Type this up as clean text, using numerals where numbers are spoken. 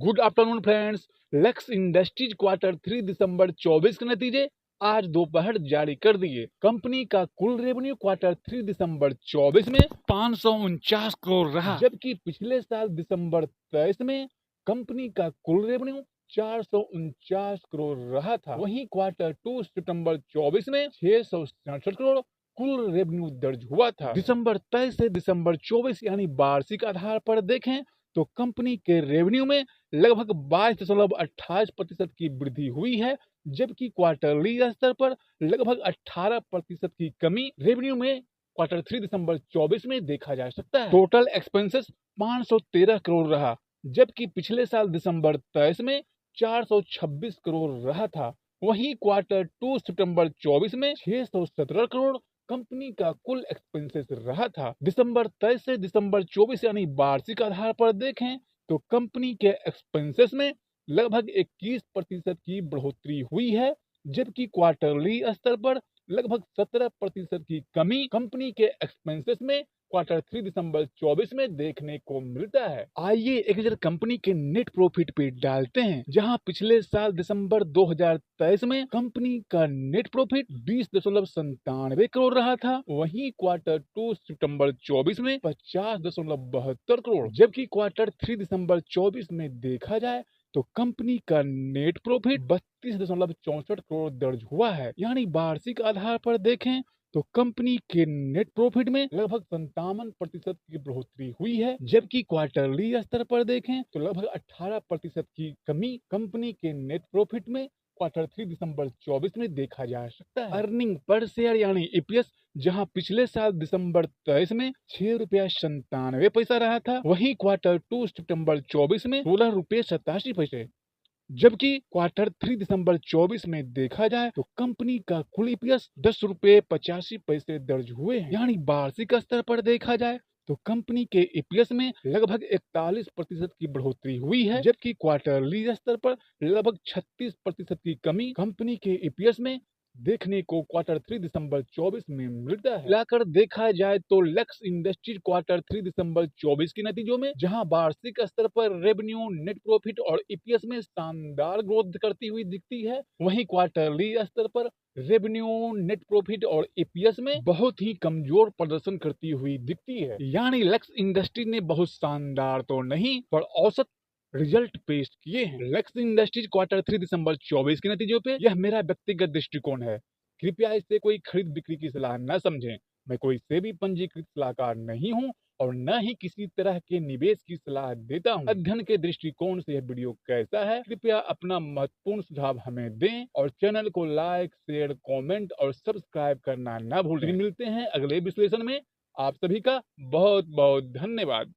Good afternoon friends. Lux industries quarter 3 दिसंबर 24 के नतीजे आज दोपहर जारी कर दिए। कंपनी का कुल रेवेन्यू क्वार्टर 3 दिसंबर 24 में 549 करोड़ रहा, जबकि पिछले साल दिसंबर 23 में कंपनी का कुल रेवेन्यू 449 करोड़ रहा था। वहीं क्वार्टर 2 सितंबर 24 में 667 करोड़ कुल रेवेन्यू दर्ज हुआ था। दिसंबर 23 से दिसंबर 24 यानी वार्षिक आधार पर देखें तो कंपनी के रेवेन्यू में लगभग 22.28% की वृद्धि हुई है, जबकि क्वार्टरली स्तर पर लगभग 18% की कमी रेवेन्यू में क्वार्टर 3 दिसंबर 24 में देखा जा सकता है। टोटल एक्सपेंसेस 513 करोड़ रहा, जबकि पिछले साल दिसंबर 23 में 426 करोड़ रहा था। वहीं क्वार्टर 2 सितंबर 24 में 617 करोड़ कंपनी का कुल एक्सपेंसेस रहा था। दिसंबर 23 से दिसंबर 24 यानी वार्षिक आधार पर देखें तो कंपनी के एक्सपेंसेस में लगभग 21% की बढ़ोतरी हुई है, जबकि क्वार्टरली स्तर पर लगभग 17% की कमी कंपनी के एक्सपेंसेस में क्वार्टर 3 दिसंबर 24 में देखने को मिलता है। आइए एक नजर कंपनी के नेट प्रॉफिट पे डालते हैं, जहां पिछले साल दिसंबर 2023 में कंपनी का नेट प्रॉफिट 20.97 करोड़ रहा था। वहीं क्वार्टर 2 सितंबर 24 में 50.72 करोड़, जबकि क्वार्टर 3 दिसंबर 24 में देखा जाए तो कंपनी का नेट प्रॉफिट 32.64 करोड़ दर्ज हुआ है। यानी वार्षिक आधार पर देखें तो कंपनी के नेट प्रॉफिट में लगभग 57% की बढ़ोतरी हुई है, जबकि क्वार्टरली स्तर पर देखें तो लगभग 18% की कमी कंपनी के नेट प्रॉफिट में क्वार्टर 3 दिसंबर 24 में देखा जा सकता है। अर्निंग पर शेयर यानी ईपीएस, जहां पिछले साल दिसंबर 23 में 6.97 रहा था, वहीं क्वार्टर 2 सितंबर 24 में 16.87, जबकि क्वार्टर 3 दिसंबर 24 में देखा जाए तो कंपनी का कुल ईपीएस 10.85 दर्ज हुए हैं। यानी वार्षिक स्तर पर देखा जाए तो कंपनी के ईपीएस में लगभग 41% की बढ़ोतरी हुई है, जबकि क्वार्टरली स्तर पर लगभग 36% की कमी कंपनी के ईपीएस में देखने को क्वार्टर 3 दिसंबर 24 में मिलता है। मिलाकर देखा जाए तो लेक्स इंडस्ट्रीज क्वार्टर 3 दिसंबर 24 के नतीजों में जहां वार्षिक स्तर पर रेवेन्यू, नेट प्रॉफिट और ईपीएस में शानदार ग्रोथ करती हुई दिखती है, वहीं क्वार्टरली स्तर पर रेवेन्यू, नेट प्रॉफिट और ईपीएस में बहुत ही कमजोर प्रदर्शन करती हुई दिखती है। यानी लेक्स इंडस्ट्रीज ने बहुत शानदार तो नहीं पर औसत रिजल्ट पेश किए हैं। लेक्स इंडस्ट्रीज क्वार्टर 3 दिसंबर 24 के नतीजों पे यह मेरा व्यक्तिगत दृष्टिकोण है। कृपया इससे कोई खरीद बिक्री की सलाह न समझें। मैं कोई सेबी पंजीकृत सलाहकार नहीं हूं और न ही किसी तरह के निवेश की सलाह देता हूं। अध्ययन के दृष्टिकोण से यह वीडियो कैसा है, कृपया अपना महत्वपूर्ण सुझाव हमें दें और चैनल को लाइक, शेयर, कमेंट और सब्सक्राइब करना न भूलें। मिलते हैं अगले विश्लेषण में। आप सभी का बहुत बहुत धन्यवाद।